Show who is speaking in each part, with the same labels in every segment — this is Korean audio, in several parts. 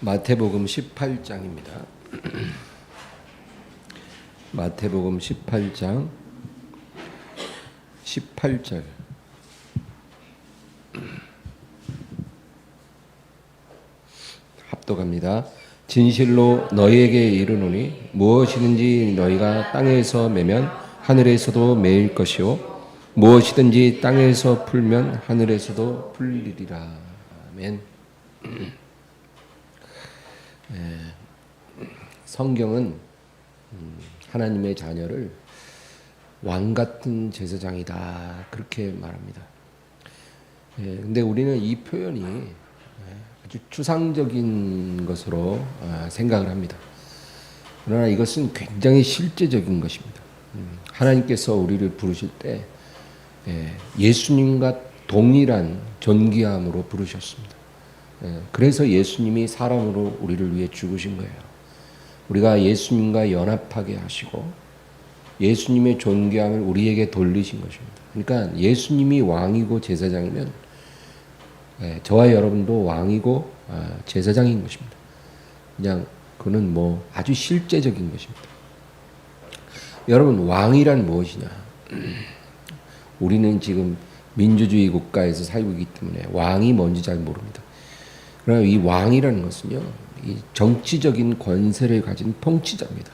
Speaker 1: 마태복음 18장입니다. 마태복음 18장 18절 합독합니다. 진실로 너희에게 이르노니 무엇이든지 너희가 땅에서 매면 하늘에서도 매일 것이요 무엇이든지 땅에서 풀면 하늘에서도 풀리리라. 아멘. 성경은 하나님의 자녀를 왕 같은 제사장이다 그렇게 말합니다. 근데 우리는 이 표현이 아주 추상적인 것으로 생각을 합니다. 그러나 이것은 굉장히 실제적인 것입니다. 하나님께서 우리를 부르실 때 예수님과 동일한 존귀함으로 부르셨습니다. 그래서 예수님이 사람으로 우리를 위해 죽으신 거예요. 우리가 예수님과 연합하게 하시고 예수님의 존귀함을 우리에게 돌리신 것입니다. 그러니까 예수님이 왕이고 제사장이면 저와 여러분도 왕이고 제사장인 것입니다. 그냥 그는 뭐 아주 실제적인 것입니다. 여러분, 왕이란 무엇이냐? 우리는 지금 민주주의 국가에서 살고 있기 때문에 왕이 뭔지 잘 모릅니다. 그러나 이 왕이라는 것은요, 이 정치적인 권세를 가진 통치자입니다.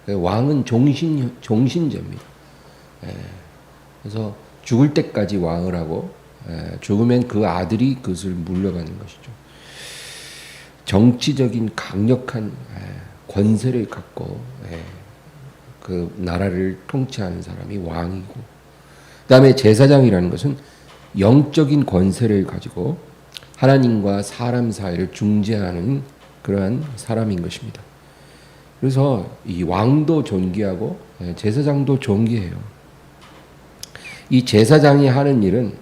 Speaker 1: 왕은 종신제입니다. 그래서 죽을 때까지 왕을 하고 죽으면 그 아들이 그것을 물려가는 것이죠. 정치적인 강력한 권세를 갖고 그 나라를 통치하는 사람이 왕이고, 그 다음에 제사장이라는 것은 영적인 권세를 가지고 하나님과 사람 사이를 중재하는 그러한 사람인 것입니다. 그래서 이 왕도 존귀하고 제사장도 존귀해요. 이 제사장이 하는 일은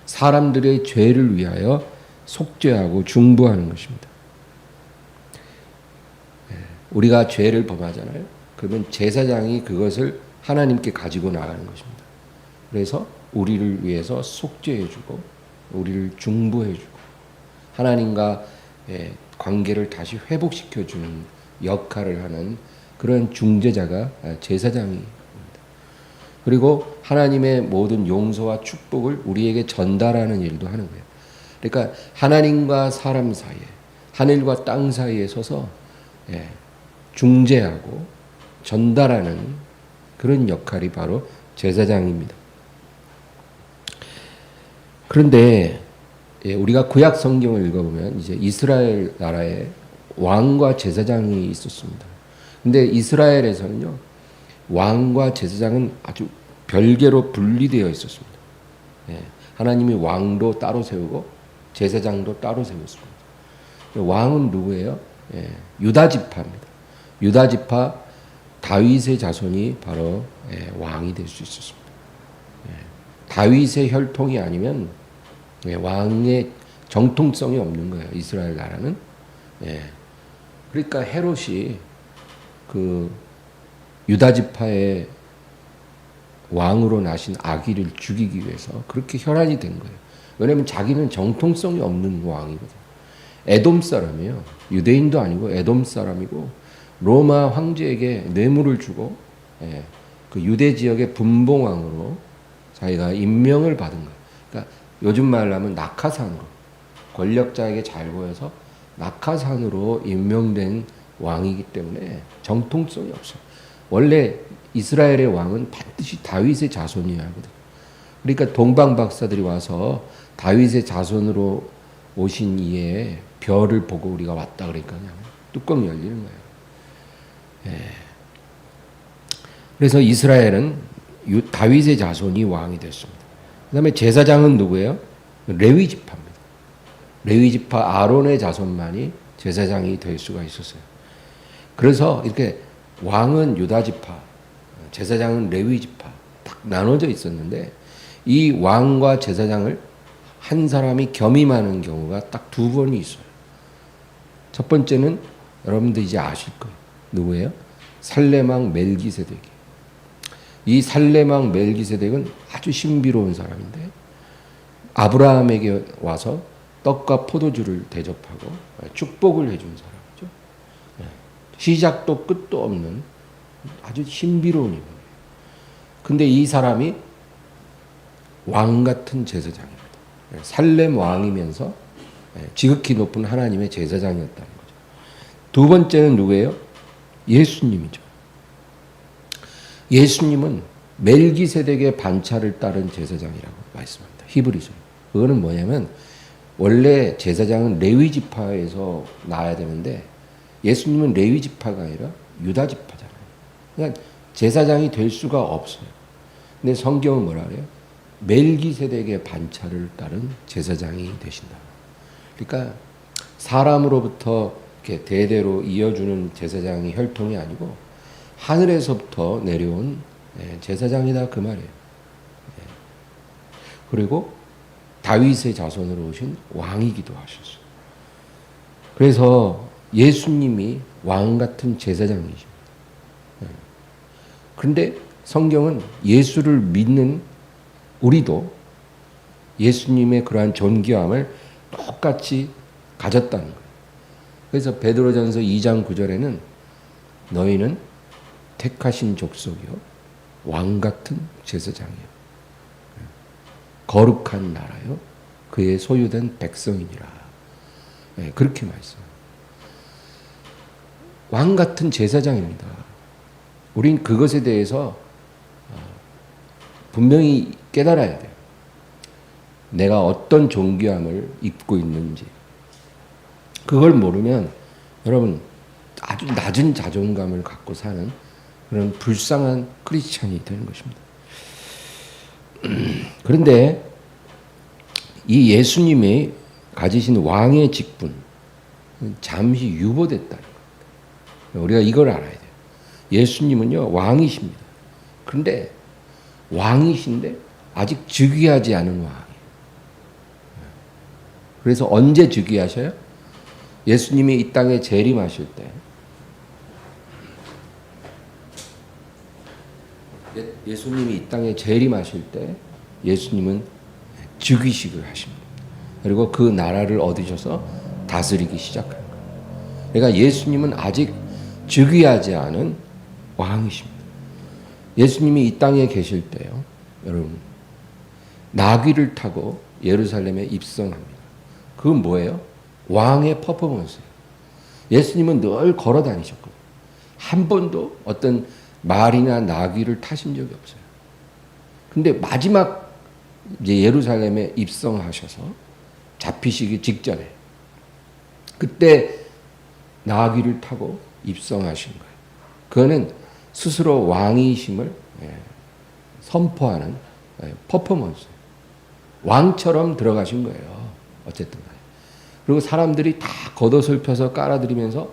Speaker 1: 사람들의 죄를 위하여 속죄하고 중보하는 것입니다. 우리가 죄를 범하잖아요. 그러면 제사장이 그것을 하나님께 가지고 나가는 것입니다. 그래서 우리를 위해서 속죄해주고 우리를 중보해주고 하나님과 관계를 다시 회복시켜주는 역할을 하는 그런 중재자가 제사장입니다. 그리고 하나님의 모든 용서와 축복을 우리에게 전달하는 일도 하는 거예요. 그러니까 하나님과 사람 사이에, 하늘과 땅 사이에 서서 중재하고 전달하는 그런 역할이 바로 제사장입니다. 그런데 우리가 구약 성경을 읽어보면 이제 이스라엘 나라에 왕과 제사장이 있었습니다. 근데 이스라엘에서는요, 왕과 제사장은 아주 별개로 분리되어 있었습니다. 하나님이 왕도 따로 세우고 제사장도 따로 세웠습니다. 왕은 누구예요? 유다 지파입니다. 유다 지파 다윗의 자손이 바로 왕이 될 수 있었습니다. 다윗의 혈통이 아니면 왕의 정통성이 없는 거예요. 이스라엘 나라는. 그러니까 헤롯이 그 유다 지파의 왕으로 나신 아기를 죽이기 위해서 그렇게 혈안이 된 거예요. 왜냐하면 자기는 정통성이 없는 왕이거든요. 에돔 사람이에요. 유대인도 아니고 에돔 사람이고 로마 황제에게 뇌물을 주고 그 유대 지역의 분봉왕으로 자기가 임명을 받은 거예요. 그러니까 요즘 말로 하면 낙하산으로, 권력자에게 잘 보여서 낙하산으로 임명된 왕이기 때문에 정통성이 없어요. 원래 이스라엘의 왕은 반드시 다윗의 자손이어야 하거든요. 그러니까 동방 박사들이 와서 다윗의 자손으로 오신 이에 별을 보고 우리가 왔다 그러니까 그냥 뚜껑이 열리는 거예요. 그래서 이스라엘은 다윗의 자손이 왕이 됐습니다. 그 다음에 제사장은 누구예요? 레위 지파입니다. 레위 지파 아론의 자손만이 제사장이 될 수가 있었어요. 그래서 이렇게 왕은 유다 지파, 제사장은 레위 지파 딱 나눠져 있었는데 이 왕과 제사장을 한 사람이 겸임하는 경우가 딱 두 번이 있어요. 첫 번째는 여러분들 이제 아실 거예요. 누구예요? 살레망 멜기세덱이. 이 살레망 멜기세덱은 아주 신비로운 사람인데 아브라함에게 와서 떡과 포도주를 대접하고 축복을 해준 사람이죠. 시작도 끝도 없는 아주 신비로운 인물이에요. 근데 이 사람이 왕 같은 제사장입니다. 살렘 왕이면서 지극히 높은 하나님의 제사장이었다는 거죠. 두 번째는 누구예요? 예수님이죠. 예수님은 멜기세덱의 반차를 따른 제사장이라고 말씀합니다. 히브리서. 그거는 뭐냐면 원래 제사장은 레위 지파에서 나야 되는데 예수님은 레위 지파가 아니라 유다 지파잖아요. 그러니까 제사장이 될 수가 없어요. 근데 성경은 뭐라 그래요? 멜기세덱의 반차를 따른 제사장이 되신다. 그러니까 사람으로부터 이렇게 대대로 이어주는 제사장이 혈통이 아니고 하늘에서부터 내려온 제사장이다 그 말이에요. 그리고 다윗의 자손으로 오신 왕이기도 하셨어요. 그래서 예수님이 왕 같은 제사장이십니다. 그런데 성경은 예수를 믿는 우리도 예수님의 그러한 존귀함을 똑같이 가졌다는 거예요. 그래서 베드로전서 2장 9절에는 너희는 택하신 족속이요 왕 같은 제사장이요 거룩한 나라요 그의 소유된 백성이니라. 그렇게 말씀합니다. 왕 같은 제사장입니다. 우린 그것에 대해서 분명히 깨달아야 돼요. 내가 어떤 존귀함을 입고 있는지. 그걸 모르면 여러분 아주 낮은 자존감을 갖고 사는 그런 불쌍한 크리스찬이 되는 것입니다. 그런데 이 예수님이 가지신 왕의 직분 잠시 유보됐다는 거예요. 우리가 이걸 알아야 돼요. 예수님은요 왕이십니다. 그런데 왕이신데 아직 즉위하지 않은 왕이에요. 그래서 언제 즉위하셔요? 예수님이 이 땅에 재림하실 때 예수님이 이 땅에 재림하실 때 예수님은 즉위식을 하십니다. 그리고 그 나라를 얻으셔서 다스리기 시작하는 거예요. 그러니까 예수님은 아직 즉위하지 않은 왕이십니다. 예수님이 이 땅에 계실 때요, 여러분 나귀를 타고 예루살렘에 입성합니다. 그건 뭐예요? 왕의 퍼포먼스예요. 예수님은 늘 걸어 다니셨거든요. 한 번도 어떤 말이나 나귀를 타신 적이 없어요. 근데 마지막 이제 예루살렘에 입성하셔서 잡히시기 직전에 그때 나귀를 타고 입성하신 거예요. 그거는 스스로 왕이심을 선포하는 퍼포먼스. 왕처럼 들어가신 거예요. 어쨌든 간에. 그리고 사람들이 다 겉옷을 펴서 깔아드리면서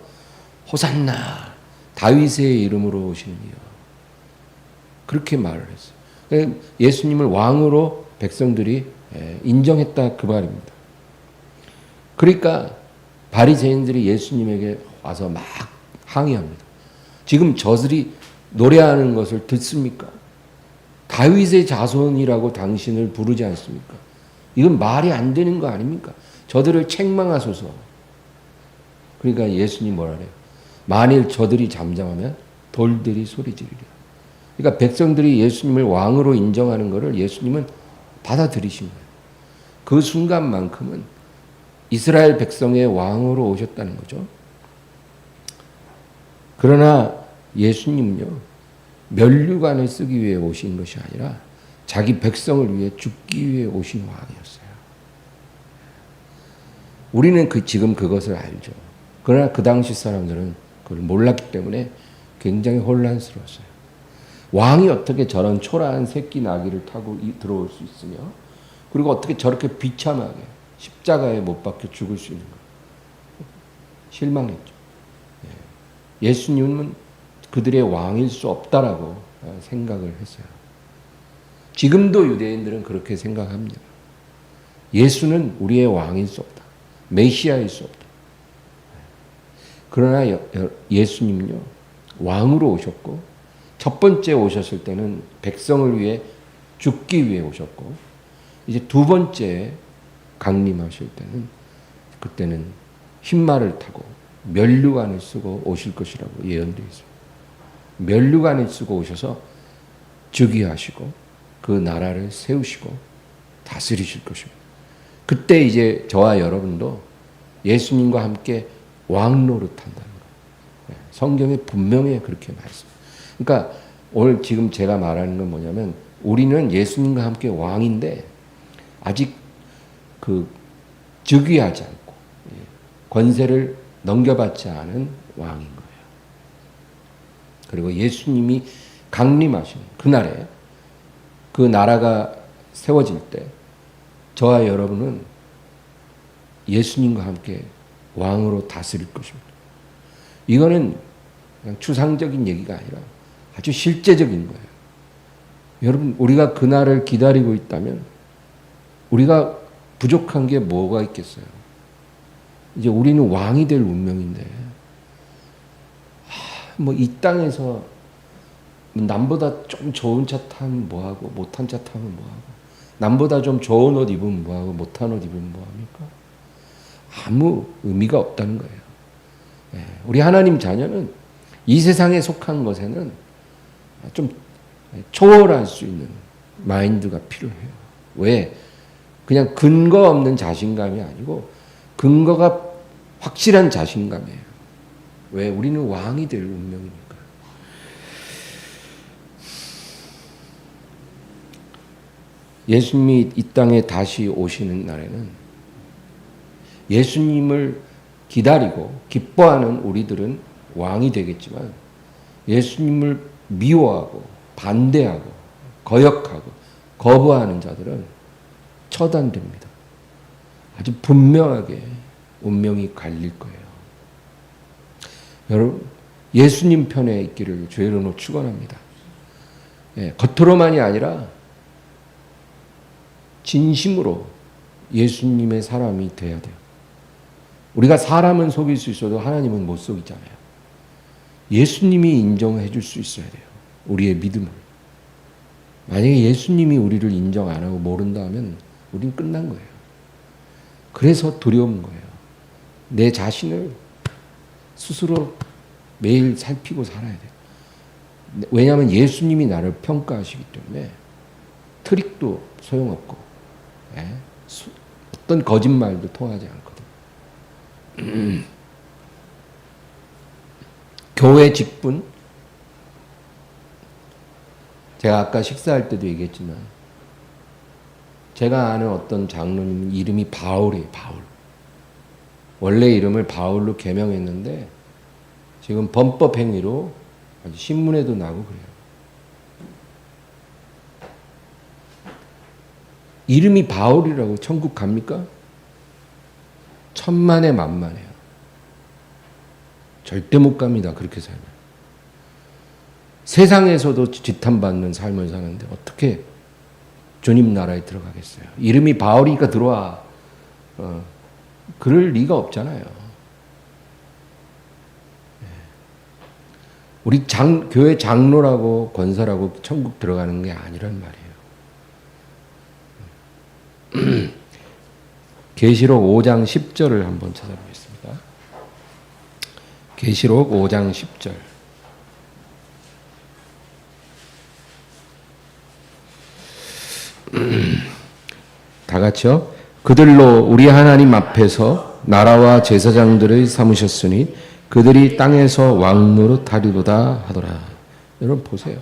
Speaker 1: 호산나 다윗의 이름으로 오시는 이여 그렇게 말을 했어요. 예수님을 왕으로 백성들이 인정했다 그 말입니다. 그러니까 바리새인들이 예수님에게 와서 막 항의합니다. 지금 저들이 노래하는 것을 듣습니까? 다윗의 자손이라고 당신을 부르지 않습니까? 이건 말이 안 되는 거 아닙니까? 저들을 책망하소서. 그러니까 예수님 뭐라 그래요? 만일 저들이 잠잠하면 돌들이 소리 지르리라. 그러니까 백성들이 예수님을 왕으로 인정하는 것을 예수님은 받아들이신 거예요. 그 순간만큼은 이스라엘 백성의 왕으로 오셨다는 거죠. 그러나 예수님은요, 면류관을 쓰기 위해 오신 것이 아니라 자기 백성을 위해 죽기 위해 오신 왕이었어요. 우리는 지금 그것을 알죠. 그러나 그 당시 사람들은 그걸 몰랐기 때문에 굉장히 혼란스러웠어요. 왕이 어떻게 저런 초라한 새끼 나귀를 타고 들어올 수 있으며 그리고 어떻게 저렇게 비참하게 십자가에 못 박혀 죽을 수 있는 거예요. 실망했죠. 예수님은 그들의 왕일 수 없다라고 생각을 했어요. 지금도 유대인들은 그렇게 생각합니다. 예수는 우리의 왕일 수 없다. 메시아일 수 없다. 그러나 예수님은요, 왕으로 오셨고, 첫 번째 오셨을 때는 백성을 위해 죽기 위해 오셨고, 이제 두 번째 강림하실 때는 그때는 흰말을 타고 면류관을 쓰고 오실 것이라고 예언되어 있습니다. 면류관을 쓰고 오셔서 즉위하시고 그 나라를 세우시고 다스리실 것입니다. 그때 이제 저와 여러분도 예수님과 함께 왕 노릇한다는 거예요. 성경에 분명히 그렇게 말씀합니다. 그러니까 오늘 지금 제가 말하는 건 뭐냐면 우리는 예수님과 함께 왕인데 아직 그 즉위하지 않고 권세를 넘겨받지 않은 왕인 거예요. 그리고 예수님이 강림하시는 그날에 그 나라가 세워질 때 저와 여러분은 예수님과 함께 왕으로 다스릴 것입니다. 이거는 그냥 추상적인 얘기가 아니라 아주 실제적인 거예요. 여러분, 우리가 그날을 기다리고 있다면 우리가 부족한 게 뭐가 있겠어요? 이제 우리는 왕이 될 운명인데, 뭐 이 땅에서 남보다 좀 좋은 차 타면 뭐하고, 못한 차 타면 뭐하고, 남보다 좀 좋은 옷 입으면 뭐하고, 못한 옷 입으면 뭐합니까? 아무 의미가 없다는 거예요. 우리 하나님 자녀는 이 세상에 속한 것에는 좀 초월할 수 있는 마인드가 필요해요. 왜? 그냥 근거 없는 자신감이 아니고 근거가 확실한 자신감이에요. 왜? 우리는 왕이 될 운명이니까. 예수님이 이 땅에 다시 오시는 날에는 예수님을 기다리고 기뻐하는 우리들은 왕이 되겠지만 예수님을 미워하고 반대하고 거역하고 거부하는 자들은 처단됩니다. 아주 분명하게 운명이 갈릴 거예요. 여러분, 예수님 편에 있기를 주의 이름으로 축원합니다. 겉으로만이 아니라 진심으로 예수님의 사람이 돼야 돼요. 우리가 사람은 속일 수 있어도 하나님은 못 속이잖아요. 예수님이 인정해 줄 수 있어야 돼요. 우리의 믿음을. 만약에 예수님이 우리를 인정 안 하고 모른다 하면 우린 끝난 거예요. 그래서 두려운 거예요. 내 자신을 스스로 매일 살피고 살아야 돼요. 왜냐하면 예수님이 나를 평가하시기 때문에 트릭도 소용없고 어떤 거짓말도 통하지 않거든. 교회 직분, 제가 아까 식사할 때도 얘기했지만 제가 아는 어떤 장로님 이름이 바울이에요. 바울. 원래 이름을 바울로 개명했는데 지금 범법행위로 신문에도 나고 그래요. 이름이 바울이라고 천국 갑니까? 천만에 만만해요. 절대 못 갑니다. 그렇게 살면. 세상에서도 지탄받는 삶을 사는데 어떻게 주님 나라에 들어가겠어요? 이름이 바울이니까 들어와. 그럴 리가 없잖아요. 우리 교회 장로라고 권사라고 천국 들어가는 게 아니란 말이에요. 계시록 5장 10절을 한번 찾아보겠습니다. 계시록 5장 10절. 다 같이요. 그들로 우리 하나님 앞에서 나라와 제사장들을 삼으셨으니 그들이 땅에서 왕노릇하리로다 하더라. 여러분 보세요.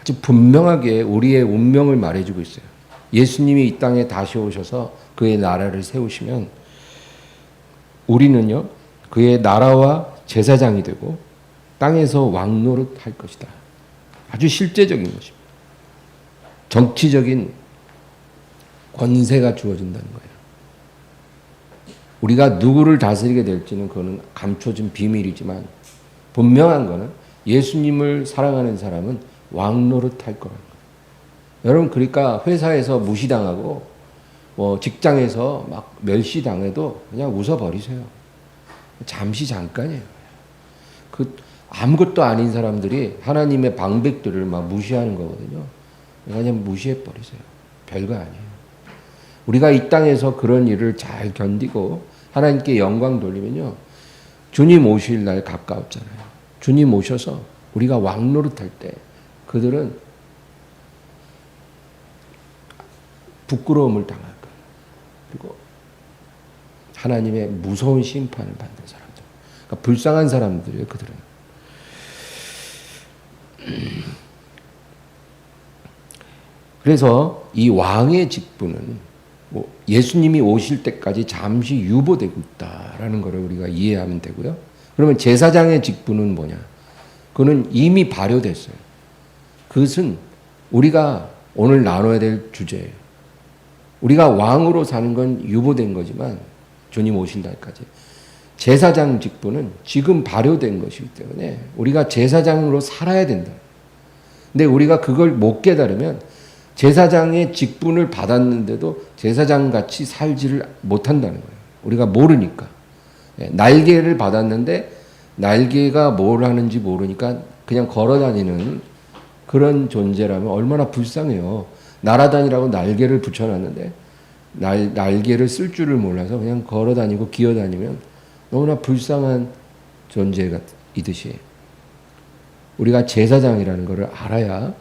Speaker 1: 아주 분명하게 우리의 운명을 말해주고 있어요. 예수님이 이 땅에 다시 오셔서 그의 나라를 세우시면 우리는요 그의 나라와 제사장이 되고 땅에서 왕노릇 할 것이다. 아주 실제적인 것입니다. 정치적인 권세가 주어진다는 거예요. 우리가 누구를 다스리게 될지는 그거는 감춰진 비밀이지만 분명한 거는 예수님을 사랑하는 사람은 왕노릇 할 거라는 거예요. 여러분 그러니까 회사에서 무시당하고 직장에서 막 멸시당해도 그냥 웃어버리세요. 잠시 잠깐이에요. 그 아무것도 아닌 사람들이 하나님의 방백들을 막 무시하는 거거든요. 그냥 무시해버리세요. 별거 아니에요. 우리가 이 땅에서 그런 일을 잘 견디고 하나님께 영광 돌리면요. 주님 오실 날 가까웠잖아요. 주님 오셔서 우리가 왕 노릇할 때 그들은 부끄러움을 당할 거예요. 그리고 하나님의 무서운 심판을 받는 사람들. 그러니까 불쌍한 사람들이에요, 그들은. 그래서 이 왕의 직분은 뭐 예수님이 오실 때까지 잠시 유보되고 있다라는 것을 우리가 이해하면 되고요. 그러면 제사장의 직분은 뭐냐? 그는 이미 발효됐어요. 그것은 우리가 오늘 나눠야 될 주제예요. 우리가 왕으로 사는 건 유보된 거지만 주님 오실 날까지. 제사장 직분은 지금 발효된 것이기 때문에 우리가 제사장으로 살아야 된다. 근데 우리가 그걸 못 깨달으면 제사장의 직분을 받았는데도 제사장같이 살지를 못한다는 거예요. 우리가 모르니까. 날개를 받았는데 날개가 뭘 하는지 모르니까 그냥 걸어다니는 그런 존재라면 얼마나 불쌍해요. 날아다니라고 날개를 붙여놨는데 날개를 쓸 줄을 몰라서 그냥 걸어다니고 기어다니면 너무나 불쌍한 존재이듯이 우리가 제사장이라는 것을 알아야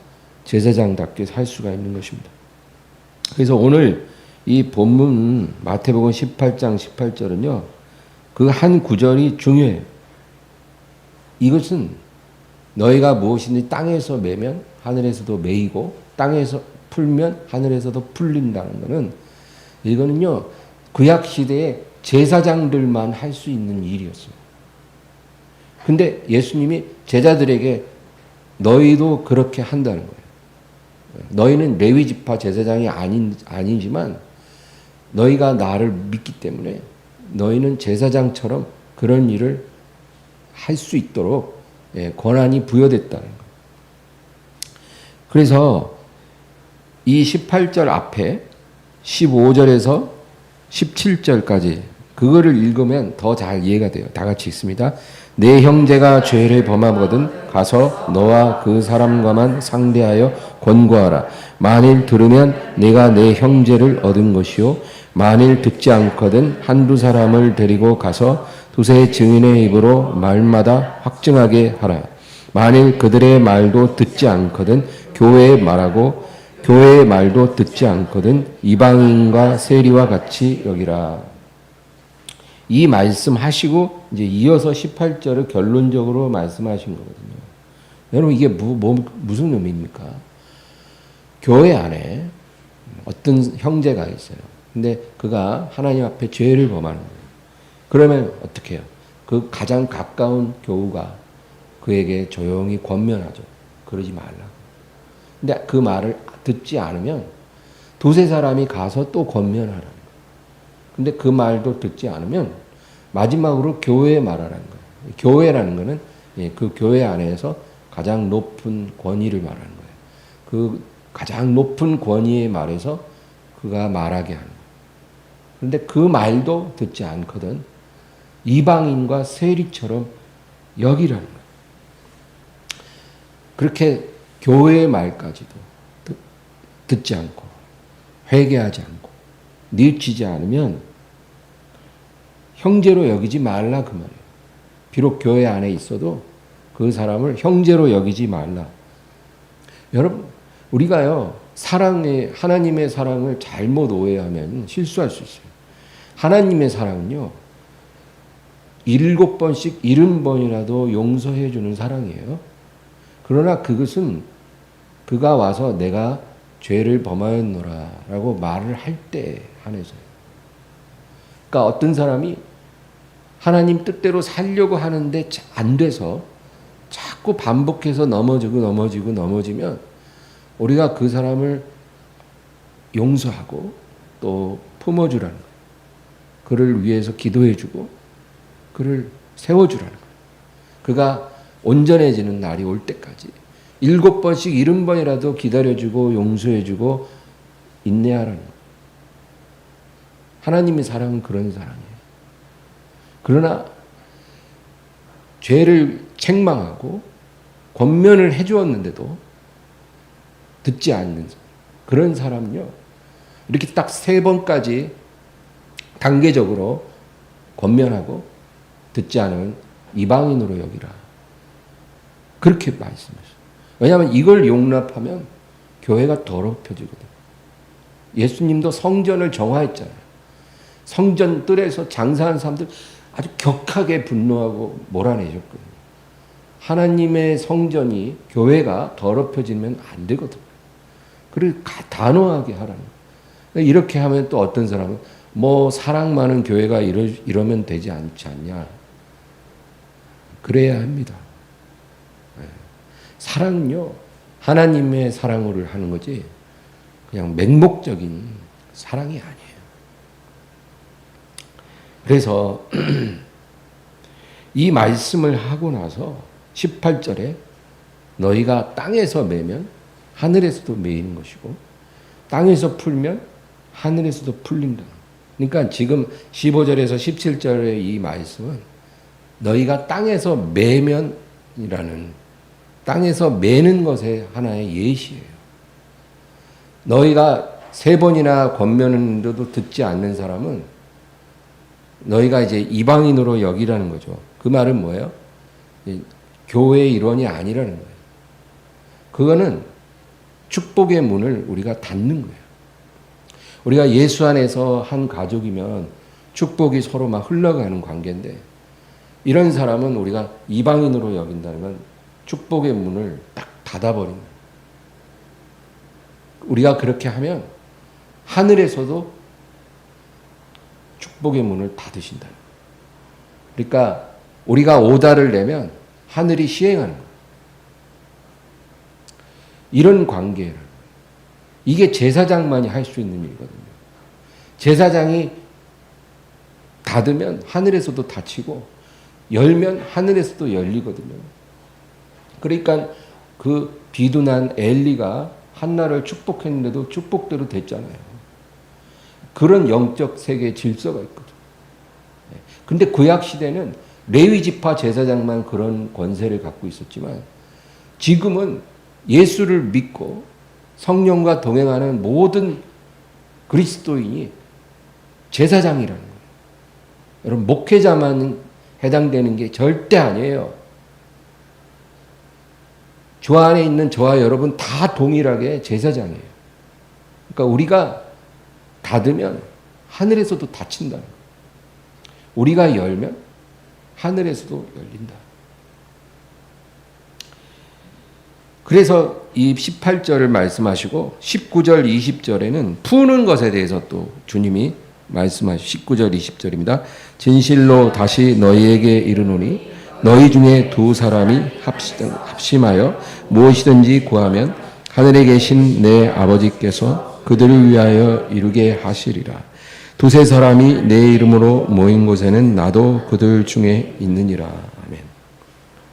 Speaker 1: 제사장답게 살 수가 있는 것입니다. 그래서 오늘 이 본문 마태복음 18장 18절은요. 그 한 구절이 중요해요. 이것은 너희가 무엇이든지 땅에서 매면 하늘에서도 매이고 땅에서 풀면 하늘에서도 풀린다는 것은 이거는요. 구약 시대에 제사장들만 할 수 있는 일이었어요. 근데 예수님이 제자들에게 너희도 그렇게 한다는 거예요. 너희는 레위 지파 제사장이 아니지만 너희가 나를 믿기 때문에 너희는 제사장처럼 그런 일을 할 수 있도록 권한이 부여됐다는 거예요. 그래서 이 18절 앞에 15절에서 17절까지 그거를 읽으면 더 잘 이해가 돼요. 다 같이 읽습니다. 내 형제가 죄를 범하거든 가서 너와 그 사람과만 상대하여 권고하라. 만일 들으면 내가 내 형제를 얻은 것이요 만일 듣지 않거든 한두 사람을 데리고 가서 두세 증인의 입으로 말마다 확증하게 하라. 만일 그들의 말도 듣지 않거든 교회에 말하고 교회의 말도 듣지 않거든 이방인과 세리와 같이 여기라. 이 말씀 하시고 이제 이어서 18절을 결론적으로 말씀하신 거거든요. 여러분 이게 무슨 의미입니까? 교회 안에 어떤 형제가 있어요. 근데 그가 하나님 앞에 죄를 범하는 거예요. 그러면 어떻게 해요? 그 가장 가까운 교우가 그에게 조용히 권면하죠. 그러지 말라고. 근데 그 말을 듣지 않으면 두세 사람이 가서 또 권면하라는 거예요. 근데 그 말도 듣지 않으면 마지막으로 교회에 말하라는 거예요. 교회라는 거는 그 교회 안에서 가장 높은 권위를 말하는 거예요. 그 가장 높은 권위의 말에서 그가 말하게 하는 거예요. 그런데 그 말도 듣지 않거든 이방인과 세리처럼 여기라는 거예요. 그렇게 교회의 말까지도 듣지 않고 회개하지 않고 뉘우치지 않으면 형제로 여기지 말라 그 말이에요. 비록 교회 안에 있어도 그 사람을 형제로 여기지 말라. 여러분 우리가요 하나님의 사랑을 잘못 오해하면 실수할 수 있어요. 하나님의 사랑은요 7번씩 70번이라도 용서해 주는 사랑이에요. 그러나 그것은 그가 와서 내가 죄를 범하였노라 라고 말을 할 때 한해서요. 그러니까 어떤 사람이 하나님 뜻대로 살려고 하는데 안 돼서 자꾸 반복해서 넘어지면 우리가 그 사람을 용서하고 또 품어주라는 거예요. 그를 위해서 기도해주고 그를 세워주라는 거예요. 그가 온전해지는 날이 올 때까지 7번씩 70번이라도 기다려주고 용서해주고 인내하라는 거예요. 하나님의 사랑은 그런 사랑이에요. 그러나 죄를 책망하고 권면을 해주었는데도 듣지 않는 그런 사람은요. 이렇게 딱 3번까지 단계적으로 권면하고 듣지 않으면 이방인으로 여기라. 그렇게 말씀하셨어요. 왜냐하면 이걸 용납하면 교회가 더럽혀지거든. 예수님도 성전을 정화했잖아요. 성전 뜰에서 장사하는 사람들 아주 격하게 분노하고 몰아내셨거든요. 하나님의 성전이, 교회가 더럽혀지면 안 되거든. 그리고 단호하게 하라는 거예요. 이렇게 하면 또 어떤 사람은 뭐 사랑 많은 교회가 이러면 되지 않지 않냐. 그래야 합니다. 사랑은요, 하나님의 사랑으로 하는 거지 그냥 맹목적인 사랑이 아니에요. 그래서 이 말씀을 하고 나서 18절에 너희가 땅에서 매면 하늘에서도 매이는 것이고 땅에서 풀면 하늘에서도 풀린다. 그러니까 지금 15절에서 17절의 이 말씀은 너희가 땅에서 매면이라는, 땅에서 매는 것의 하나의 예시예요. 너희가 3번이나 권면했는데도 듣지 않는 사람은 너희가 이제 이방인으로 여기라는 거죠. 그 말은 뭐예요? 교회의 일원이 아니라는 거예요. 그거는 축복의 문을 우리가 닫는 거예요. 우리가 예수 안에서 한 가족이면 축복이 서로 막 흘러가는 관계인데, 이런 사람은 우리가 이방인으로 여긴다는 건 축복의 문을 딱 닫아버린 거예요. 우리가 그렇게 하면 하늘에서도 축복의 문을 닫으신다. 그러니까 우리가 오다를 내면 하늘이 시행하는 거예요. 이런 관계를, 이게 제사장만이 할 수 있는 일이거든요. 제사장이 닫으면 하늘에서도 닫히고 열면 하늘에서도 열리거든요. 그러니까 그 비둔한 엘리가 한나를 축복했는데도 축복대로 됐잖아요. 그런 영적 세계의 질서가 있거든요. 근데 구약 시대는 레위 지파 제사장만 그런 권세를 갖고 있었지만, 지금은 예수를 믿고 성령과 동행하는 모든 그리스도인이 제사장이라는 거예요. 여러분, 목회자만 해당되는 게 절대 아니에요. 주 안에 있는 저와 여러분 다 동일하게 제사장이에요. 그러니까 우리가 닫으면 하늘에서도 닫힌다는 거예요. 우리가 열면 하늘에서도 열린다. 그래서 이 18절을 말씀하시고 19절, 20절에는 푸는 것에 대해서 또 주님이 말씀하시고 19절, 20절입니다. 진실로 다시 너희에게 이르노니 너희 중에 2사람이 합심하여 무엇이든지 구하면 하늘에 계신 내 아버지께서 그들을 위하여 이루게 하시리라. 2-3사람이 내 이름으로 모인 곳에는 나도 그들 중에 있느니라. 아멘.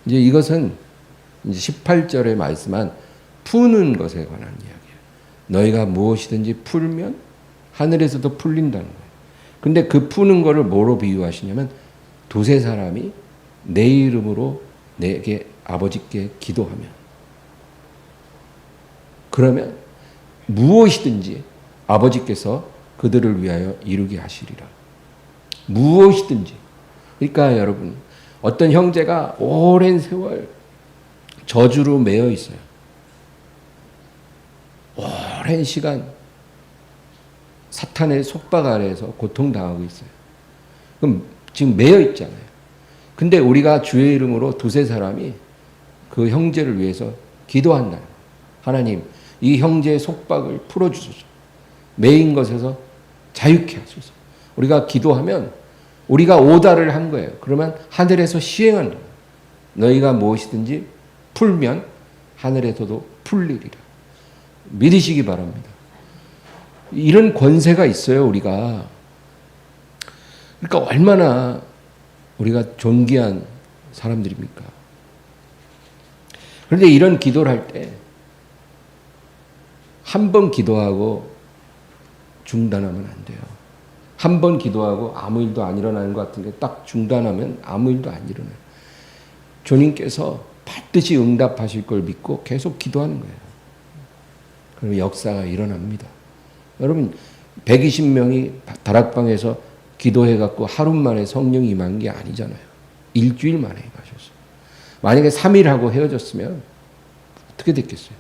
Speaker 1: 이제 이것은 이제 18절에 말씀한 푸는 것에 관한 이야기예요. 너희가 무엇이든지 풀면 하늘에서도 풀린다는 거예요. 근데 그 푸는 거를 뭐로 비유하시냐면 2-3사람이 내 이름으로 내게 아버지께 기도하면, 그러면 무엇이든지 아버지께서 그들을 위하여 이루게 하시리라. 무엇이든지. 그러니까 여러분, 어떤 형제가 오랜 세월 저주로 매여 있어요. 오랜 시간 사탄의 속박 아래에서 고통당하고 있어요. 그럼 지금 매여 있잖아요. 근데 우리가 주의 이름으로 2-3사람이 그 형제를 위해서 기도한다. 하나님, 이 형제의 속박을 풀어주소서. 매인 것에서 자유케 하소서. 우리가 기도하면 우리가 오다를 한 거예요. 그러면 하늘에서 시행한다. 너희가 무엇이든지 풀면 하늘에서도 풀리리라. 믿으시기 바랍니다. 이런 권세가 있어요, 우리가. 그러니까 얼마나 우리가 존귀한 사람들입니까? 그런데 이런 기도를 할 때 한 번 기도하고 중단하면 안 돼요. 한 번 기도하고 아무 일도 안 일어나는 것 같은데 딱 중단하면 아무 일도 안 일어나요. 주님께서 반드시 응답하실 걸 믿고 계속 기도하는 거예요. 그럼 역사가 일어납니다. 여러분, 120명이 다락방에서 기도해갖고 하루 만에 성령이 임한 게 아니잖아요. 일주일 만에 임하셨어요. 만약에 3일 하고 헤어졌으면 어떻게 됐겠어요?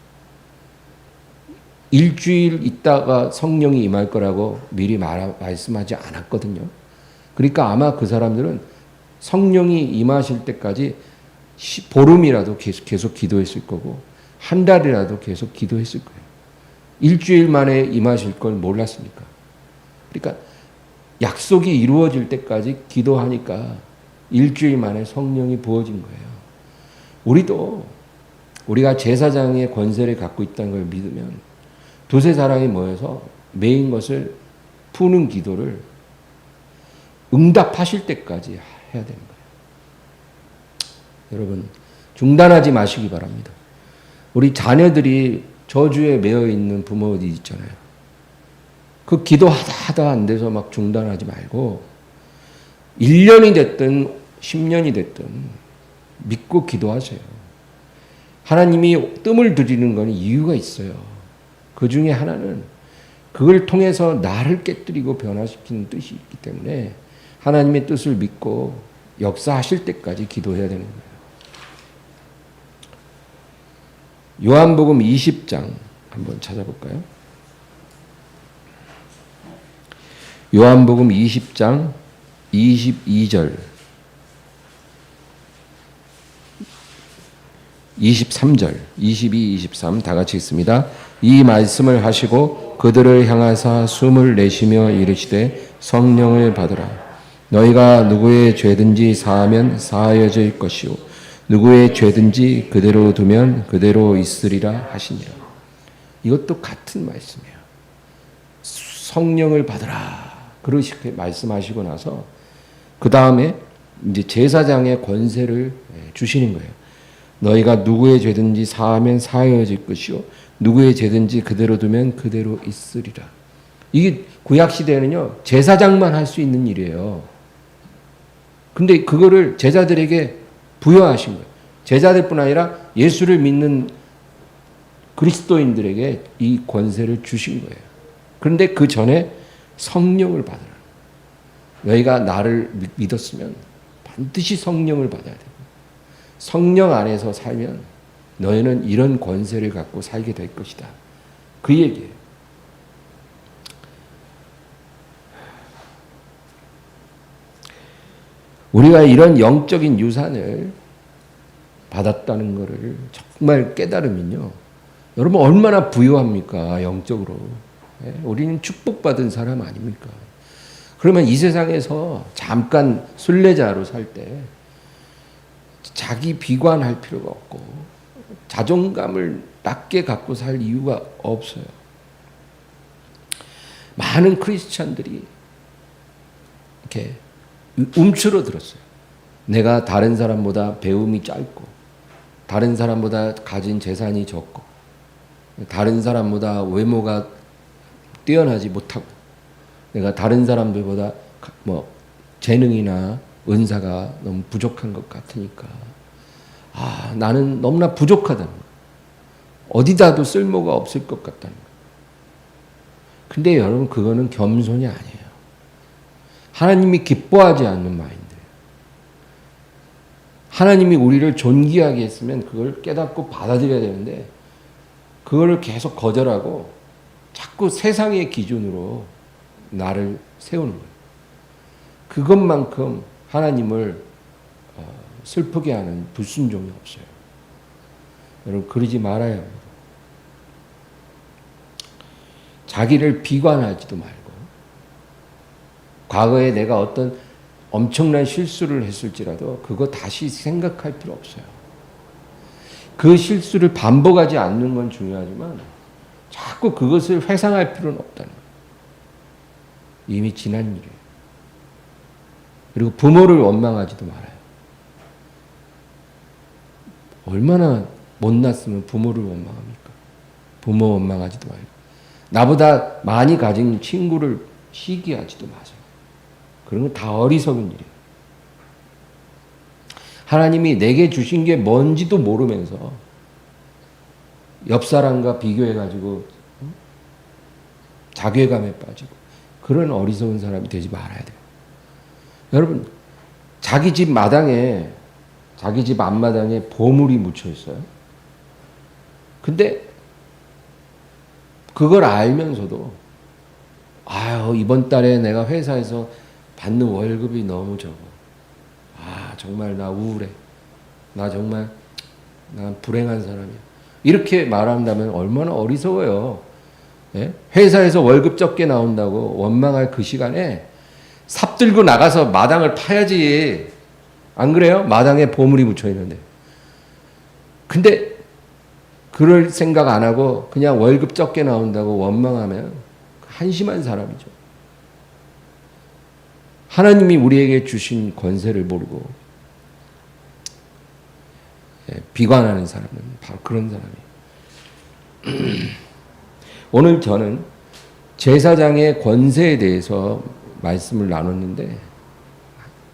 Speaker 1: 일주일 있다가 성령이 임할 거라고 미리 말씀하지 않았거든요. 그러니까 아마 그 사람들은 성령이 임하실 때까지 보름이라도 계속 기도했을 거고 한 달이라도 계속 기도했을 거예요. 일주일 만에 임하실 걸 몰랐으니까. 그러니까 약속이 이루어질 때까지 기도하니까 일주일 만에 성령이 부어진 거예요. 우리도 우리가 제사장의 권세를 갖고 있다는 걸 믿으면 두세 사람이 모여서 메인 것을 푸는 기도를 응답하실 때까지 해야 되는 거예요. 여러분 중단하지 마시기 바랍니다. 우리 자녀들이 저주에 매여 있는 부모들이 있잖아요. 그 기도하다 안 돼서 막 중단하지 말고 1년이 됐든 10년이 됐든 믿고 기도하세요. 하나님이 뜸을 들이는 건 이유가 있어요. 그 중에 하나는 그걸 통해서 나를 깨뜨리고 변화시키는 뜻이 있기 때문에 하나님의 뜻을 믿고 역사하실 때까지 기도해야 되는 거예요. 요한복음 20장 한번 찾아볼까요? 요한복음 20장 22절 23절 22, 23 다 같이 읽습니다. 이 말씀을 하시고 그들을 향하사 숨을 내쉬며 이르시되 성령을 받으라. 너희가 누구의 죄든지 사하면 사하여질 것이요 누구의 죄든지 그대로 두면 그대로 있으리라 하시니라. 이것도 같은 말씀이에요. 성령을 받으라. 그렇게 말씀하시고 나서 그 다음에 이제 제사장의 권세를 주시는 거예요. 너희가 누구의 죄든지 사하면 사하여질 것이요 누구의 죄든지 그대로 두면 그대로 있으리라. 이게 구약 시대에는요 제사장만 할 수 있는 일이에요. 근데 그거를 제자들에게 부여하신 거예요. 제자들뿐 아니라 예수를 믿는 그리스도인들에게 이 권세를 주신 거예요. 그런데 그 전에 성령을 받으라. 너희가 나를 믿었으면 반드시 성령을 받아야 돼요. 성령 안에서 살면 너희는 이런 권세를 갖고 살게 될 것이다. 그 얘기예요. 우리가 이런 영적인 유산을 받았다는 것을 정말 깨달으면요. 여러분 얼마나 부유합니까? 영적으로. 우리는 축복받은 사람 아닙니까? 그러면 이 세상에서 잠깐 순례자로 살 때 자기 비관할 필요가 없고 자존감을 낮게 갖고 살 이유가 없어요. 많은 크리스찬들이 이렇게 움츠러들었어요. 내가 다른 사람보다 배움이 짧고 다른 사람보다 가진 재산이 적고 다른 사람보다 외모가 뛰어나지 못하고 내가 다른 사람들보다 뭐 재능이나 은사가 너무 부족한 것 같으니까 나는 너무나 부족하다는 거예요. 어디다도 쓸모가 없을 것 같다는 거예요. 근데 여러분 그거는 겸손이 아니에요. 하나님이 기뻐하지 않는 마인드. 하나님이 우리를 존귀하게 했으면 그걸 깨닫고 받아들여야 되는데 그거를 계속 거절하고 자꾸 세상의 기준으로 나를 세우는 거예요. 그것만큼 하나님을 슬프게 하는 불순종이 없어요. 여러분 그러지 말아야 합니다. 자기를 비관하지도 말고 과거에 내가 어떤 엄청난 실수를 했을지라도 그거 다시 생각할 필요 없어요. 그 실수를 반복하지 않는 건 중요하지만 자꾸 그것을 회상할 필요는 없다는 거예요. 이미 지난 일이에요. 그리고 부모를 원망하지도 말아요. 얼마나 못났으면 부모를 원망합니까? 부모 원망하지도 말고 나보다 많이 가진 친구를 시기하지도 마세요. 그런 건 다 어리석은 일이에요. 하나님이 내게 주신 게 뭔지도 모르면서 옆 사람과 비교해가지고 자괴감에 빠지고 그런 어리석은 사람이 되지 말아야 돼요. 여러분, 자기 집 마당에, 자기 집 앞마당에 보물이 묻혀 있어요. 근데 그걸 알면서도 아유, 이번 달에 내가 회사에서 받는 월급이 너무 적어. 아, 정말 나 우울해. 나 정말 난 불행한 사람이야. 이렇게 말한다면 얼마나 어리석어요. 예? 회사에서 월급 적게 나온다고 원망할 그 시간에 삽 들고 나가서 마당을 파야지. 안 그래요? 마당에 보물이 묻혀 있는데. 근데 그럴 생각 안 하고 그냥 월급 적게 나온다고 원망하면 한심한 사람이죠. 하나님이 우리에게 주신 권세를 모르고 비관하는 사람은 바로 그런 사람이에요. 오늘 저는 제사장의 권세에 대해서 말씀을 나눴는데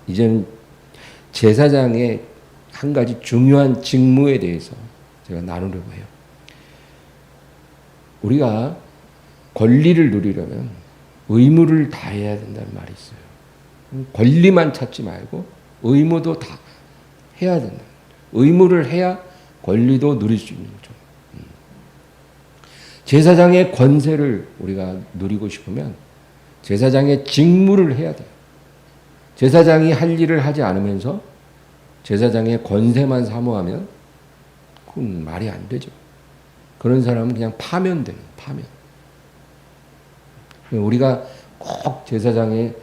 Speaker 1: 이제는 제사장의 한 가지 중요한 직무에 대해서 제가 나누려고 해요. 우리가 권리를 누리려면 의무를 다해야 된다는 말이 있어요. 권리만 찾지 말고 의무도 다 해야 된다. 의무를 해야 권리도 누릴 수 있는 거죠. 제사장의 권세를 우리가 누리고 싶으면 제사장의 직무를 해야 돼요. 제사장이 할 일을 하지 않으면서 제사장의 권세만 사모하면 그건 말이 안 되죠. 그런 사람은 그냥 파면돼요. 파면. 우리가 꼭 제사장의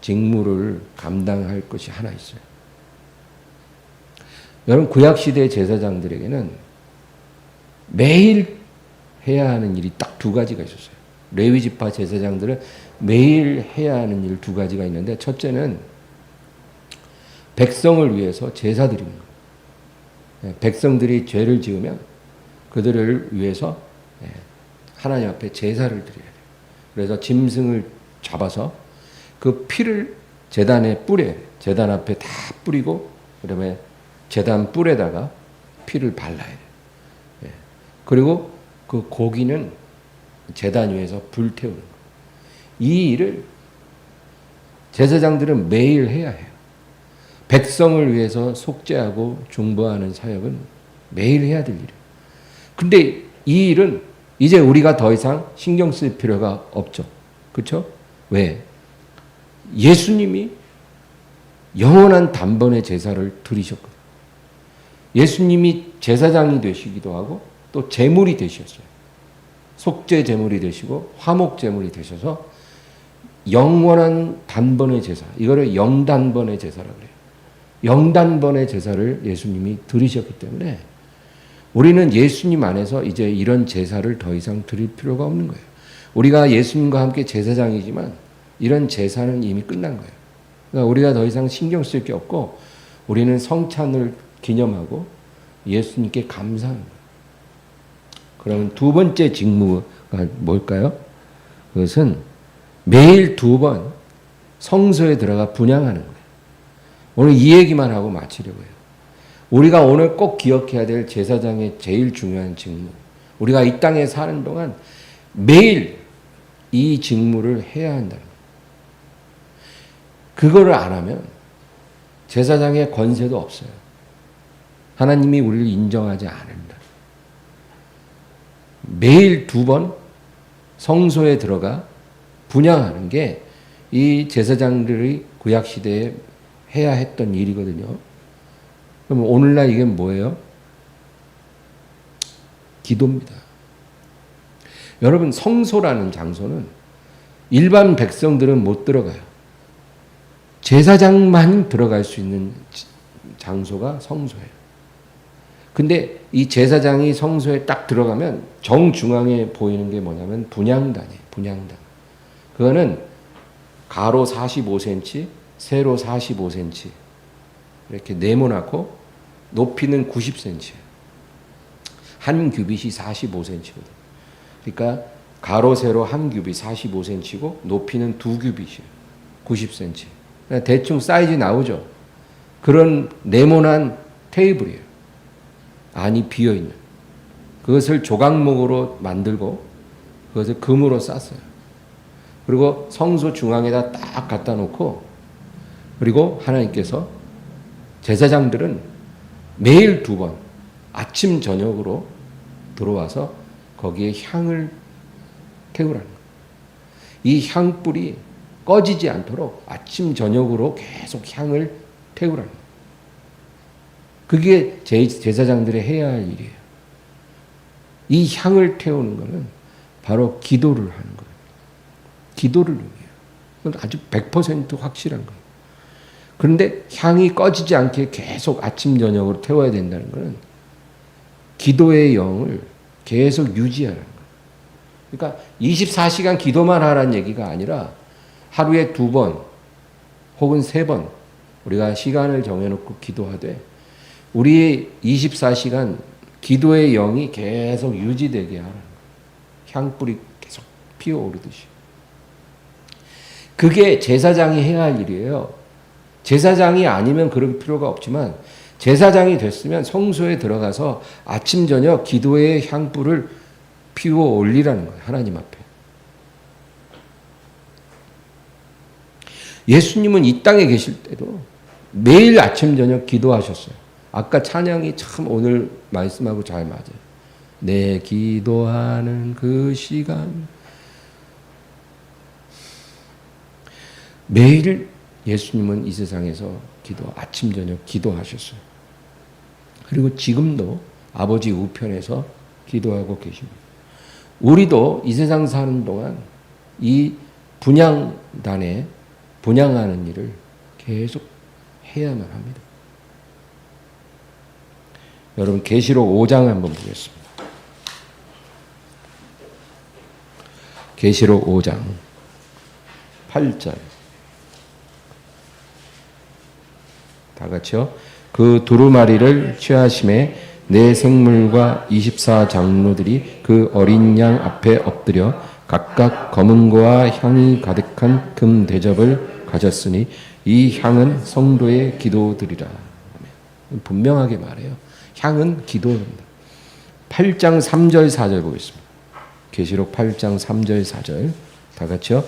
Speaker 1: 직무를 감당할 것이 하나 있어요. 여러분, 구약시대 제사장들에게는 매일 해야 하는 일이 딱 두 가지가 있었어요. 레위지파 제사장들은 매일 해야 하는 일 두 가지가 있는데, 첫째는 백성을 위해서 제사 드리는 거예요. 백성들이 죄를 지으면 그들을 위해서 하나님 앞에 제사를 드려야 돼요. 그래서 짐승을 잡아서 그 피를 제단에 뿌려야 돼요. 제단 앞에 다 뿌리고 그다음에 제단 뿔에다가 피를 발라야 돼요. 그리고 그 고기는 제단 위에서 불태우는 거예요. 이 일을 제사장들은 매일 해야 해요. 백성을 위해서 속죄하고 중보하는 사역은 매일 해야 될 일이에요. 근데 이 일은 이제 우리가 더 이상 신경 쓸 필요가 없죠. 그렇죠? 왜? 예수님이 영원한 단번에 제사를 드리셨거든요. 예수님이 제사장이 되시기도 하고 또 제물이 되셨어요. 속죄 제물이 되시고 화목 제물이 되셔서 영원한 단번의 제사, 이거를 영단번의 제사라고 그래요. 영단번의 제사를 예수님이 드리셨기 때문에 우리는 예수님 안에서 이제 이런 제사를 더 이상 드릴 필요가 없는 거예요. 우리가 예수님과 함께 제사장이지만 이런 제사는 이미 끝난 거예요. 그러니까 우리가 더 이상 신경 쓸 게 없고 우리는 성찬을 기념하고 예수님께 감사하는 거예요. 그러면 두 번째 직무가 뭘까요? 그것은 매일 2번 성소에 들어가 분향하는 거예요. 오늘 이 얘기만 하고 마치려고 해요. 우리가 오늘 꼭 기억해야 될 제사장의 제일 중요한 직무. 우리가 이 땅에 사는 동안 매일 이 직무를 해야 한다는 거예요. 그거를 안 하면 제사장의 권세도 없어요. 하나님이 우리를 인정하지 않는다. 매일 2번 성소에 들어가 분향하는 게 이 제사장들이 구약시대에 해야 했던 일이거든요. 그럼 오늘날 이게 뭐예요? 기도입니다. 여러분, 성소라는 장소는 일반 백성들은 못 들어가요. 제사장만 들어갈 수 있는 장소가 성소예요. 근데 이 제사장이 성소에 딱 들어가면 정중앙에 보이는 게 뭐냐면 분향단이에요. 분향단. 그거는 가로 45cm, 세로 45cm 이렇게 네모나고 높이는 90cm예요. 한 규빗이 45cm거든요. 그러니까 가로 세로 한 규빗 45cm고 높이는 2규빗이에요. 90cm. 대충 사이즈 나오죠. 그런 네모난 테이블이에요. 안이 비어있는. 그것을 조각목으로 만들고 그것을 금으로 쌌어요. 그리고 성소 중앙에다 딱 갖다 놓고 그리고 하나님께서 제사장들은 매일 2번 아침 저녁으로 들어와서 거기에 향을 태우라는 거예요. 이 향불이 꺼지지 않도록 아침 저녁으로 계속 향을 태우라는 거예요. 그게 제사장들이 해야 할 일이에요. 이 향을 태우는 것은 바로 기도를 하는 거예요. 기도를 의미해요. 그건 아주 100% 확실한 거예요. 그런데 향이 꺼지지 않게 계속 아침 저녁으로 태워야 된다는 것은 기도의 영을 계속 유지하라는 거예요. 그러니까 24시간 기도만 하라는 얘기가 아니라 하루에 2번 혹은 3번 우리가 시간을 정해놓고 기도하되 우리의 24시간 기도의 영이 계속 유지되게 하라는 거예요. 향불이 계속 피어오르듯이. 그게 제사장이 해야 할 일이에요. 제사장이 아니면 그럴 필요가 없지만 제사장이 됐으면 성소에 들어가서 아침 저녁 기도의 향불을 피워 올리라는 거예요. 하나님 앞에. 예수님은 이 땅에 계실 때도 매일 아침 저녁 기도하셨어요. 아까 찬양이 참 오늘 말씀하고 잘 맞아요. 내 기도하는 그 시간. 매일 예수님은 이 세상에서 아침 저녁 기도하셨어요. 그리고 지금도 아버지 우편에서 기도하고 계십니다. 우리도 이 세상 사는 동안 이 분향단에 분향하는 일을 계속 해야만 합니다. 여러분 계시록 5장 한번 보겠습니다. 계시록 5장 8절 다 같이요. 그 두루마리를 취하심에 네 생물과 24장로들이 그 어린 양 앞에 엎드려 각각 검은 거와 향이 가득한 금 대접을 가졌으니 이 향은 성도의 기도들이라. 분명하게 말해요. 향은 기도입니다. 8장 3절 4절 보겠습니다. 계시록 8장 3절 4절 다 같이요.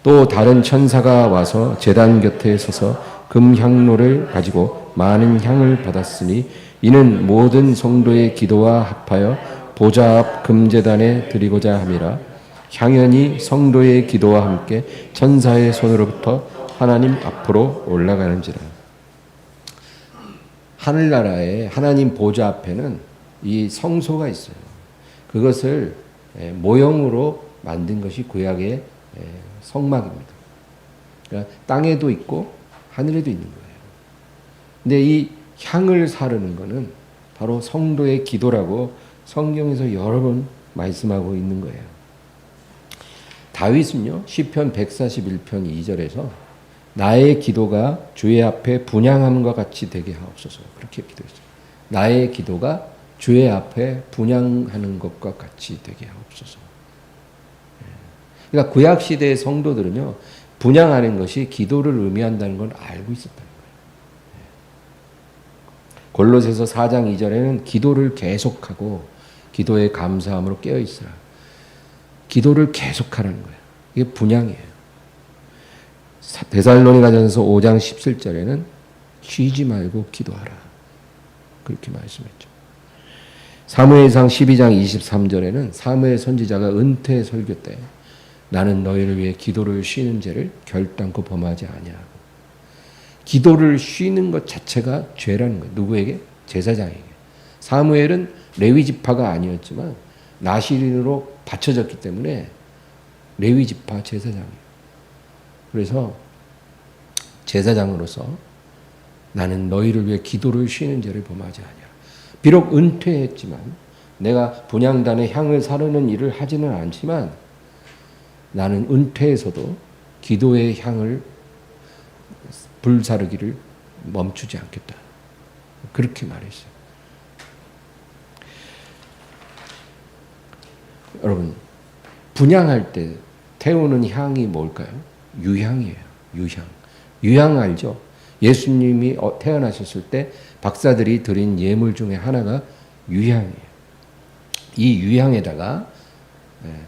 Speaker 1: 또 다른 천사가 와서 제단 곁에 서서 금향로를 가지고 많은 향을 받았으니 이는 모든 성도의 기도와 합하여 보좌 앞 금제단에 드리고자 함이라. 향연이 성도의 기도와 함께 천사의 손으로부터 하나님 앞으로 올라가는지라. 하늘나라에 하나님 보좌 앞에는 이 성소가 있어요. 그것을 모형으로 만든 것이 구약의 성막입니다. 그러니까 땅에도 있고 하늘에도 있는 거예요. 근데 이 향을 사르는 것은 바로 성도의 기도라고 성경에서 여러 번 말씀하고 있는 거예요. 다윗은요, 시편 141편 2절에서 나의 기도가 주의 앞에 분향함과 같이 되게 하옵소서. 그렇게 기도했어요. 나의 기도가 주의 앞에 분향하는 것과 같이 되게 하옵소서. 그러니까 구약 시대의 성도들은요, 분향하는 것이 기도를 의미한다는 걸 알고 있었다는 거예요. 골로새서 4장 2절에는 기도를 계속하고 기도에 감사함으로 깨어 있으라. 기도를 계속하라는 거예요. 이게 분향이에요. 데살로니가전서 5장 17절에는 쉬지 말고 기도하라. 그렇게 말씀했죠. 사무엘상 12장 23절에는 사무엘 선지자가 은퇴 설교 때 나는 너희를 위해 기도를 쉬는 죄를 결단코 범하지 아니하고. 기도를 쉬는 것 자체가 죄라는 거예요. 누구에게? 제사장에게. 사무엘은 레위 지파가 아니었지만 나실인으로 바쳐졌기 때문에 레위 지파 제사장이에요. 그래서 제사장으로서 나는 너희를 위해 기도를 쉬는 죄를 범하지 아니하라. 비록 은퇴했지만 내가 분향단의 향을 사르는 일을 하지는 않지만 나는 은퇴해서도 기도의 향을 불사르기를 멈추지 않겠다. 그렇게 말했어요. 여러분, 분향할 때 태우는 향이 뭘까요? 유향이에요. 유향. 유향 알죠? 예수님이 태어나셨을 때 박사들이 드린 예물 중에 하나가 유향이에요. 이 유향에다가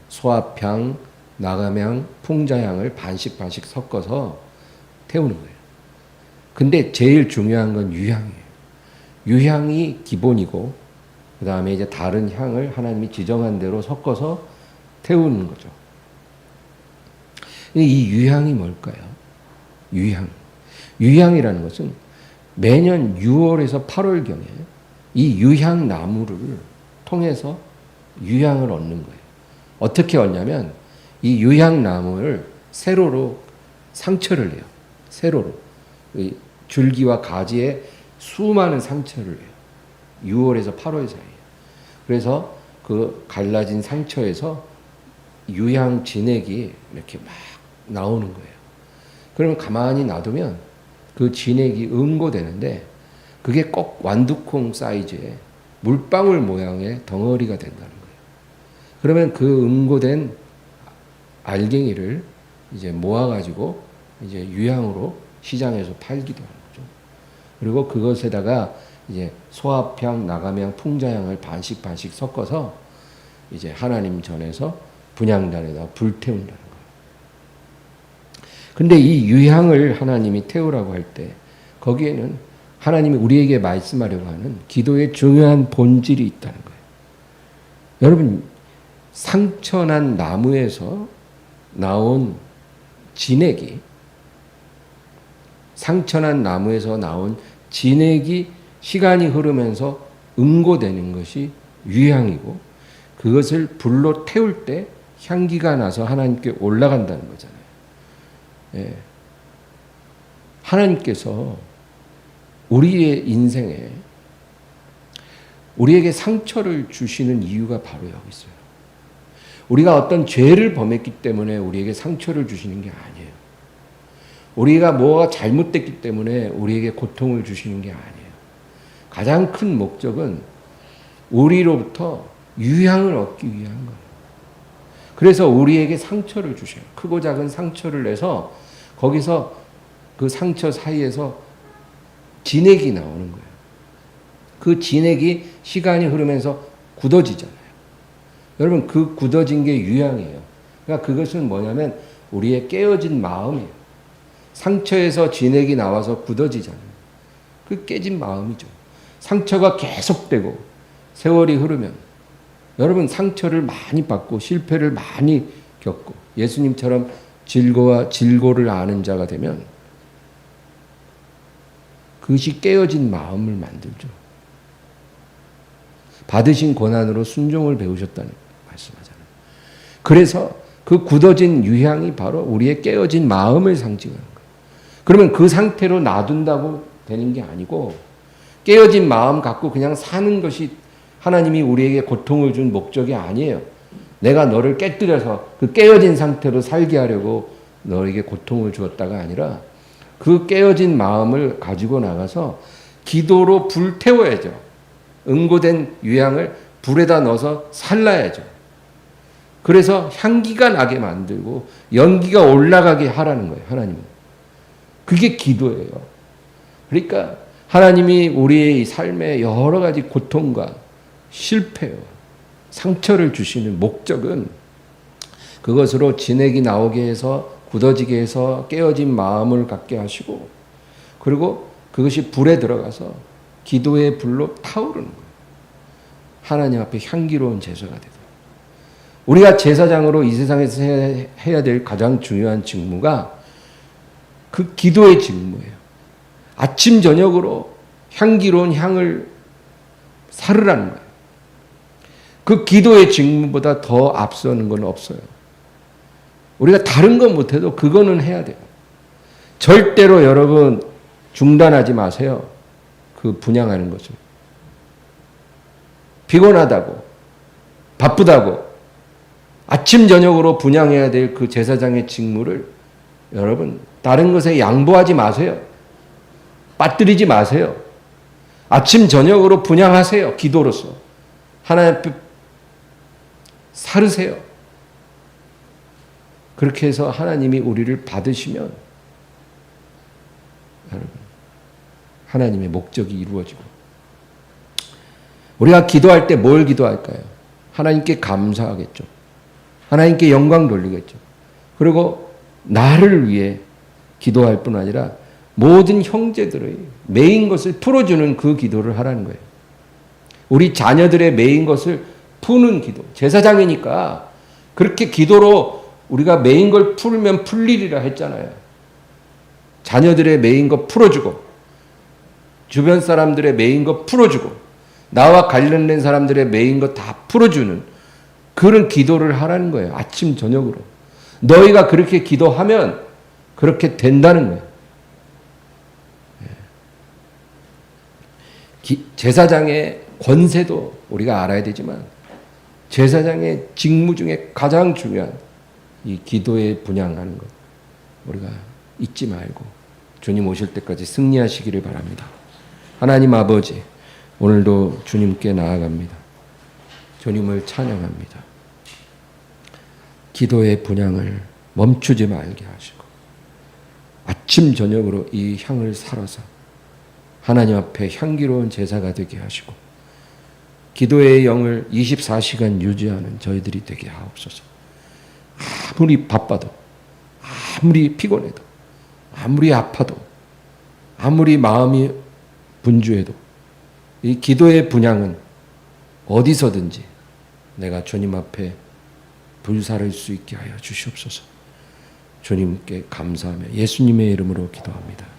Speaker 1: 소합향, 나감향, 풍자향을 반씩 섞어서 태우는 거예요. 근데 제일 중요한 건 유향이에요. 유향이 기본이고 그 다음에 이제 다른 향을 하나님이 지정한 대로 섞어서 태우는 거죠. 이 유향이 뭘까요? 유향. 유향이라는 것은 매년 6월에서 8월경에 이 유향 나무를 통해서 유향을 얻는 거예요. 어떻게 얻냐면 이 유향 나무를 세로로 상처를 해요. 세로로. 줄기와 가지에 수많은 상처를 해요. 6월에서 8월 사이에. 그래서 그 갈라진 상처에서 유향 진액이 이렇게 막 나오는 거예요. 그러면 가만히 놔두면 그 진액이 응고되는데 그게 꼭 완두콩 사이즈의 물방울 모양의 덩어리가 된다는 거예요. 그러면 그 응고된 알갱이를 이제 모아가지고 이제 유향으로 시장에서 팔기도 하는 거죠. 그리고 그것에다가 이제 소합향, 나감향, 풍자향을 반씩 섞어서 이제 하나님 전에서 분향단에다 불태운다는 거예요. 근데 이 유향을 하나님이 태우라고 할 때 거기에는 하나님이 우리에게 말씀하려고 하는 기도의 중요한 본질이 있다는 거예요. 여러분, 상처난 나무에서 나온 진액이 상처난 나무에서 나온 진액이 시간이 흐르면서 응고되는 것이 유향이고 그것을 불로 태울 때 향기가 나서 하나님께 올라간다는 거잖아요. 예. 하나님께서 우리의 인생에 우리에게 상처를 주시는 이유가 바로 여기 있어요. 우리가 어떤 죄를 범했기 때문에 우리에게 상처를 주시는 게 아니에요. 우리가 뭐가 잘못됐기 때문에 우리에게 고통을 주시는 게 아니에요. 가장 큰 목적은 우리로부터 유향을 얻기 위한 거예요. 그래서 우리에게 상처를 주셔요. 크고 작은 상처를 내서 거기서 그 상처 사이에서 진액이 나오는 거예요. 그 진액이 시간이 흐르면서 굳어지잖아요. 여러분, 그 굳어진 게 유향이에요. 그러니까 그것은 뭐냐면 우리의 깨어진 마음이에요. 상처에서 진액이 나와서 굳어지잖아요. 그 깨진 마음이죠. 상처가 계속되고 세월이 흐르면 여러분 상처를 많이 받고 실패를 많이 겪고 예수님처럼 질고와 질고를 아는 자가 되면 그것이 깨어진 마음을 만들죠. 받으신 고난으로 순종을 배우셨다는 말씀하잖아요. 그래서 그 굳어진 유향이 바로 우리의 깨어진 마음을 상징하는 거예요. 그러면 그 상태로 놔둔다고 되는 게 아니고 깨어진 마음 갖고 그냥 사는 것이 하나님이 우리에게 고통을 준 목적이 아니에요. 내가 너를 깨뜨려서 그 깨어진 상태로 살게 하려고 너에게 고통을 주었다가 아니라 그 깨어진 마음을 가지고 나가서 기도로 불태워야죠. 응고된 유향을 불에다 넣어서 살라야죠. 그래서 향기가 나게 만들고 연기가 올라가게 하라는 거예요. 하나님은. 그게 기도예요. 그러니까 하나님이 우리의 삶에 여러 가지 고통과 실패와 상처를 주시는 목적은 그것으로 진액이 나오게 해서 굳어지게 해서 깨어진 마음을 갖게 하시고 그리고 그것이 불에 들어가서 기도의 불로 타오르는 거예요. 하나님 앞에 향기로운 제사가 되도록. 우리가 제사장으로 이 세상에서 해야 될 가장 중요한 직무가 그 기도의 직무예요. 아침 저녁으로 향기로운 향을 사르라는 거예요. 그 기도의 직무보다 더 앞서는 건 없어요. 우리가 다른 건 못해도 그거는 해야 돼요. 절대로 여러분 중단하지 마세요. 그 분향하는 것을. 피곤하다고 바쁘다고 아침 저녁으로 분향해야 될 그 제사장의 직무를 여러분 다른 것에 양보하지 마세요. 빠뜨리지 마세요. 아침 저녁으로 분향하세요. 기도로서. 하나님 앞에 사르세요. 그렇게 해서 하나님이 우리를 받으시면 여러분 하나님의 목적이 이루어지고 우리가 기도할 때 뭘 기도할까요? 하나님께 감사하겠죠. 하나님께 영광 돌리겠죠. 그리고 나를 위해 기도할 뿐 아니라 모든 형제들의 매인 것을 풀어주는 그 기도를 하라는 거예요. 우리 자녀들의 매인 것을 푸는 기도. 제사장이니까 그렇게 기도로 우리가 매인 걸 풀면 풀리리라 했잖아요. 자녀들의 매인 거 풀어주고, 주변 사람들의 매인 거 풀어주고, 나와 관련된 사람들의 매인 거 다 풀어주는 그런 기도를 하라는 거예요. 아침 저녁으로. 너희가 그렇게 기도하면 그렇게 된다는 거예요. 제사장의 권세도 우리가 알아야 되지만 제사장의 직무 중에 가장 중요한 이 기도에 분양하는 것 우리가 잊지 말고 주님 오실 때까지 승리하시기를 바랍니다. 하나님 아버지, 오늘도 주님께 나아갑니다. 주님을 찬양합니다. 기도의 분양을 멈추지 말게 하시고 아침 저녁으로 이 향을 살아서 하나님 앞에 향기로운 제사가 되게 하시고 기도의 영을 24시간 유지하는 저희들이 되게 하옵소서. 아무리 바빠도, 아무리 피곤해도, 아무리 아파도, 아무리 마음이 분주해도 이 기도의 분향은 어디서든지 내가 주님 앞에 불사를 수 있게 하여 주시옵소서. 주님께 감사하며 예수님의 이름으로 기도합니다.